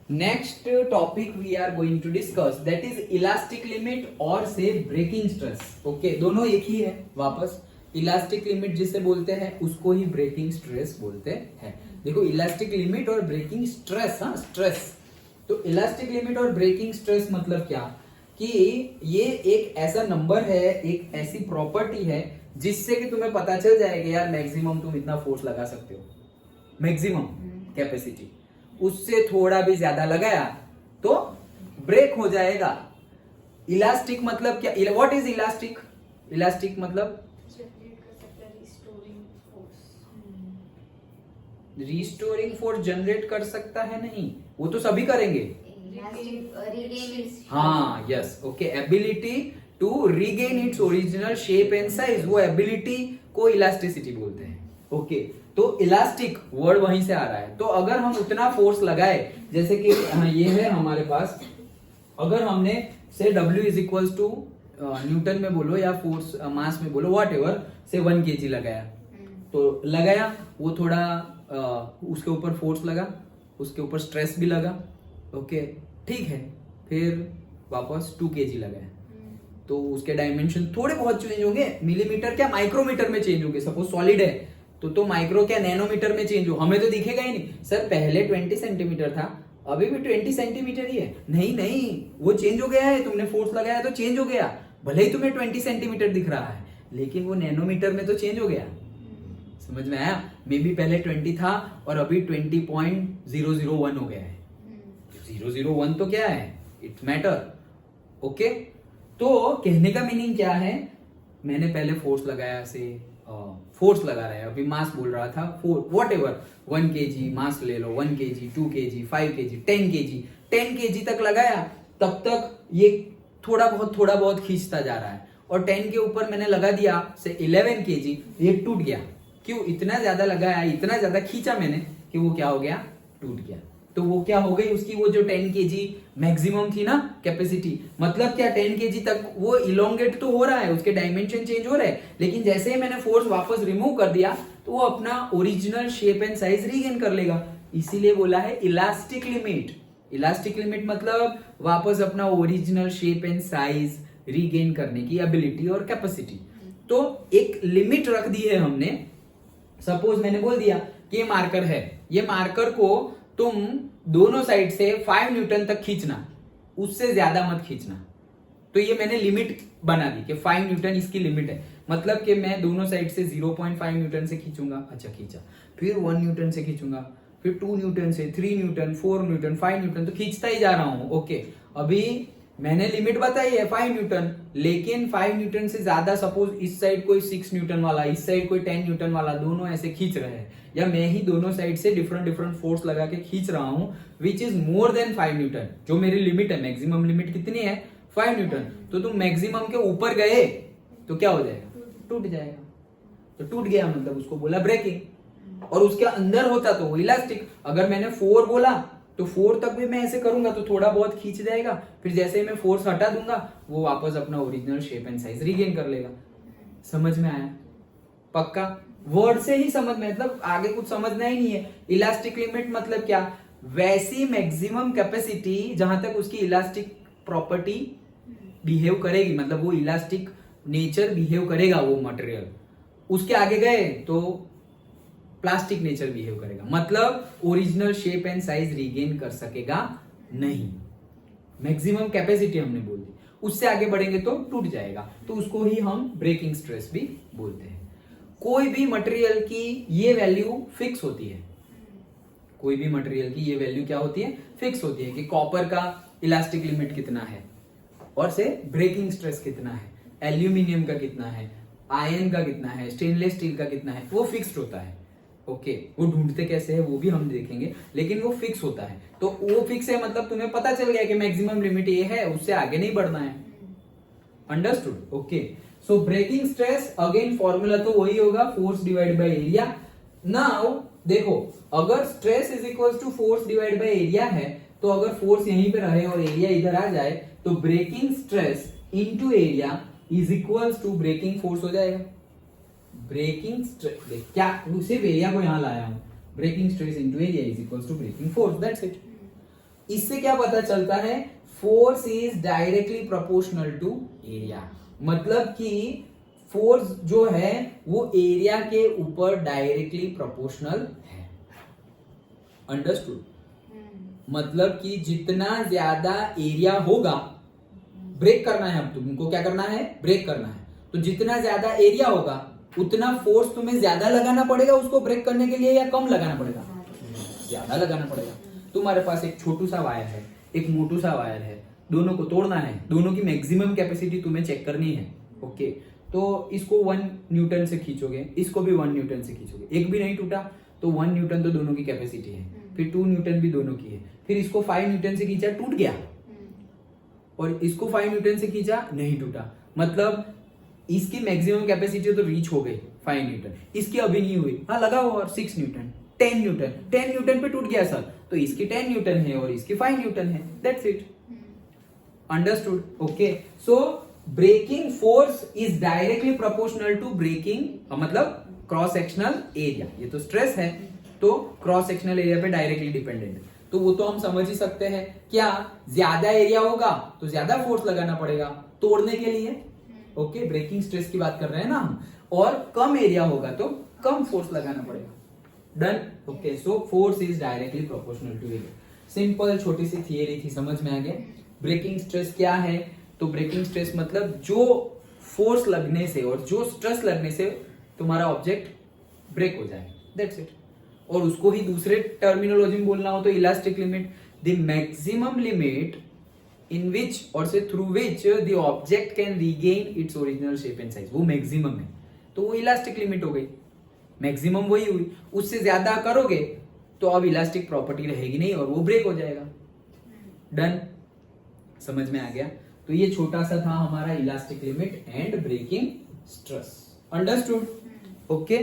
Next topic we are going to discuss that is elastic limit और से breaking stress. Okay, दोनों एक ही है। वापस इलास्टिक लिमिट जिसे बोलते हैं उसको ही ब्रेकिंग स्ट्रेस बोलते हैं। देखो, इलास्टिक लिमिट और ब्रेकिंग स्ट्रेस, हाँ स्ट्रेस। तो इलास्टिक लिमिट और ब्रेकिंग स्ट्रेस मतलब क्या कि ये एक ऐसा नंबर है, एक ऐसी प्रॉपर्टी है जिससे कि तुम्हें पता चल जाएगा यार मैक्सिमम तुम इतना फोर्स लगा सकते हो, मैक्सिमम कैपेसिटी। उससे थोड़ा भी ज्यादा लगाया तो ब्रेक हो जाएगा। इलास्टिक मतलब क्या? What is elastic? इलास्टिक मतलब रिस्टोरिंग फोर्स जनरेट कर सकता है। नहीं, वो तो सभी करेंगे। हाँ, yes, okay. Ability to regain its original shape and size, वो एबिलिटी को इलास्टिसिटी बोलते हैं। ओके, तो इलास्टिक वर्ड वहीं से आ रहा है। तो अगर हम उतना फोर्स लगाए, जैसे कि ये है हमारे पास, अगर हमने से W is equal to newton में बोलो या फोर्स मास में बोलो, वॉट एवर, से 1 kg लगाया, तो लगाया वो थोड़ा उसके ऊपर फोर्स लगा, उसके ऊपर स्ट्रेस भी लगा। ओके, ठीक है। फिर वापस 2 kg लगाया तो उसके डायमेंशन थोड़े बहुत चेंज होंगे, मिलीमीटर क्या माइक्रोमीटर में चेंज होंगे। सपोज सॉलिड है तो माइक्रो क्या नैनोमीटर में चेंज हो, हमें तो दिखेगा ही नहीं। सर पहले 20 सेंटीमीटर था, अभी भी 20 सेंटीमीटर ही है। नहीं, वो चेंज हो गया है, तुमने फोर्स लगाया तो चेंज हो गया। भले ही तुम्हें 20 सेंटीमीटर दिख रहा है लेकिन वो नैनोमीटर में तो चेंज हो गया। समझ में आया? मे बी पहले 20 था और अभी 20.001 हो गया है। 001 तो क्या है, इट्स मैटर। ओके, तो कहने का मीनिंग क्या है, मैंने पहले फोर्स लगाया से फोर्स लगा रहा है, अभी मास बोल रहा था, वॉट एवर 1 kg मास ले लो, 1 kg 2 kg 5 kg 10 kg तक लगाया, तब तक ये थोड़ा बहुत खींचता जा रहा है। और 10 के ऊपर मैंने लगा दिया से 11 kg, ये टूट गया। क्यों? इतना ज्यादा लगाया, इतना ज्यादा खींचा मैंने कि वो क्या हो गया, टूट गया। तो वो क्या हो गई उसकी, वो जो 10 kg मैक्सिमम थी ना कैपेसिटी, मतलब क्या 10 kg तक वो इलोंगेट तो हो रहा है, उसके डायमेंशन चेंज हो रहे हैं, लेकिन जैसे ही मैंने फोर्स वापस रिमूव कर दिया तो वो अपना original shape and size regain कर लेगा। इसीलिए बोला है इलास्टिक लिमिट। इलास्टिक लिमिट मतलब वापस अपना original shape and size regain करने की एबिलिटी और कैपेसिटी। तो एक लिमिट रख दी है हमने। सपोज मैंने बोल दिया कि ये मार्कर है, ये मार्कर को तुम दोनों साइड से 5 न्यूटन तक खींचना, उससे ज्यादा मत खींचना। तो ये मैंने लिमिट बना दी कि 5 न्यूटन इसकी लिमिट है। मतलब कि मैं दोनों साइड से 0.5 न्यूटन से खींचूंगा, अच्छा खींचा, फिर 1 न्यूटन से खींचूंगा, फिर 2 न्यूटन से, 3 न्यूटन, 4 न्यूटन, 5 न्यूटन, तो खींचता ही जा रहा हूं। ओके, अभी मैंने लिमिट बताई है 5 न्यूटन, लेकिन 5 न्यूटन से ज्यादा, सपोज इस साइड कोई 6 न्यूटन वाला, इस साइड कोई 10 न्यूटन वाला, दोनों ऐसे खींच रहे हैं, या मैं ही दोनों साइड से डिफरेंट फोर्स लगा के खींच रहा हूं, which is more than 5 Newton, जो मेरी लिमिट है, मैक्सिमम लिमिट कितनी है, 5 न्यूटन। तो तुम मैक्सिमम के ऊपर गए तो क्या हो जाएगा, टूट जाएगा। तो टूट गया मतलब उसको बोला ब्रेकिंग। और उसके अंदर होता तो वो इलास्टिक। अगर मैंने 4 बोला तो 4 तक भी मैं ऐसे करूंगा तो थोड़ा बहुत खींच जाएगा, फिर जैसे ही मैं फोर्स हटा दूंगा वो वापस अपना original shape and size regain कर लेगा। समझ में आया? पक्का? वर्ड से ही समझ में, मतलब आगे कुछ समझना ही नहीं है। इलास्टिक लिमिट मतलब क्या, वैसी मैक्सिमम कैपेसिटी जहां तक उसकी इलास्टिक प्रॉपर्टी बिहेव करेगी, मतलब वो इलास्टिक नेचर बिहेव करेगा वो मटेरियल। उसके आगे गए तो प्लास्टिक नेचर बिहेव करेगा, मतलब original shape and size regain कर सकेगा नहीं। मैक्सिमम कैपेसिटी हमने बोल दी, उससे आगे बढ़ेंगे तो टूट जाएगा। तो उसको ही हम ब्रेकिंग स्ट्रेस भी बोलते हैं। कोई भी मटेरियल की ये वैल्यू फिक्स होती है, कोई भी मटेरियल की ये वैल्यू क्या होती है, फिक्स होती है कि कॉपर का इलास्टिक लिमिट कितना है और से ब्रेकिंग स्ट्रेस कितना है, एल्यूमिनियम का कितना है, आयरन का कितना है, स्टेनलेस स्टील का कितना है, वो फिक्स्ड होता है। ओके, वो ढूंढते कैसे है वो भी हम देखेंगे, लेकिन वो फिक्स होता है। तो वो फिक्स है मतलब तुम्हें पता चल गया कि मैक्सिमम लिमिट ये है, उससे आगे नहीं बढ़ना है। Understood? Okay, so breaking stress again formula तो वही होगा, force divide by area. Now देखो, अगर stress is equal to force divide by area है, तो अगर फोर्स यहीं पे रहे और एरिया इधर आ जाए तो breaking stress into area is equal to breaking force हो जाएगा। ब्रेकिंग स्ट्रेस क्या, सिर्फ एरिया को यहां लाया हूं, breaking stress into area is equal to breaking force, that's it. इससे क्या पता चलता है, force is directly proportional to area, मतलब कि फोर्स जो है वो एरिया के ऊपर डायरेक्टली प्रोपोर्शनल है। अंडरस्टूड? मतलब कि जितना ज्यादा एरिया होगा, ब्रेक करना है, अब तुमको क्या करना है, ब्रेक करना है, तो जितना ज्यादा एरिया होगा उतना फोर्स तुम्हें ज्यादा लगाना पड़ेगा उसको ब्रेक करने के लिए, या कम लगाना पड़ेगा? ज्यादा लगाना पड़ेगा। तुम्हारे पास एक छोटू सा वायर है, एक मोटू सा वायर है, दोनों को तोड़ना है, दोनों की मैक्सिमम कैपेसिटी तुम्हें चेक करनी है। ओके, तो इसको 1 न्यूटन से खींचोगे, इसको भी 1 न्यूटन से खींचोगे, एक भी नहीं टूटा तो 1 न्यूटन तो दोनों की कैपेसिटी है, फिर 2 न्यूटन भी दोनों की है, फिर इसको 5 न्यूटन से खींचा, टूट गया, और इसको 5 न्यूटन से खींचा, नहीं टूटा, मतलब इसकी मैक्सिमम कैपेसिटी तो रीच हो गई 5 न्यूटन, इसकी अभी नहीं हुई, हाँ लगा हुआ, और 6 न्यूटन, 10 न्यूटन, 10 न्यूटन पे टूट गया सर, तो इसकी 10 न्यूटन है और इसकी 5 न्यूटन है, that's it. Understood? Okay, so breaking force is directly proportional to breaking, मतलब क्रॉस सेक्शनल एरिया, ये तो स्ट्रेस है तो क्रॉस सेक्शनल एरिया पे डायरेक्टली डिपेंडेंट है, तो वो तो हम समझ ही सकते हैं। क्या ज्यादा एरिया होगा तो ज्यादा फोर्स लगाना पड़ेगा तोड़ने के लिए, ओके, ब्रेकिंग स्ट्रेस की बात कर रहे हैं ना हम, और कम एरिया होगा तो कम फोर्स लगाना पड़ेगा। Done? Okay, so force is directly proportional to area. Simple छोटी सी थियरी थी, समझ में आ गया। ब्रेकिंग स्ट्रेस क्या है, तो ब्रेकिंग स्ट्रेस मतलब जो फोर्स लगने से और जो स्ट्रेस लगने से तुम्हारा ऑब्जेक्ट ब्रेक हो जाए, दैट्स इट। और उसको ही दूसरे टर्मिनोलॉजी में बोलना हो तो elastic limit, the maximum limit in which or say through which the object can regain its original shape and size, वो मैक्सिमम है, तो वो इलास्टिक लिमिट हो गई, मैक्सिमम वही हुई, उससे ज्यादा करोगे तो अब इलास्टिक प्रॉपर्टी रहेगी नहीं और वो ब्रेक हो जाएगा। डन? समझ में आ गया? तो ये छोटा सा था हमारा elastic limit and breaking stress. Understood? Okay.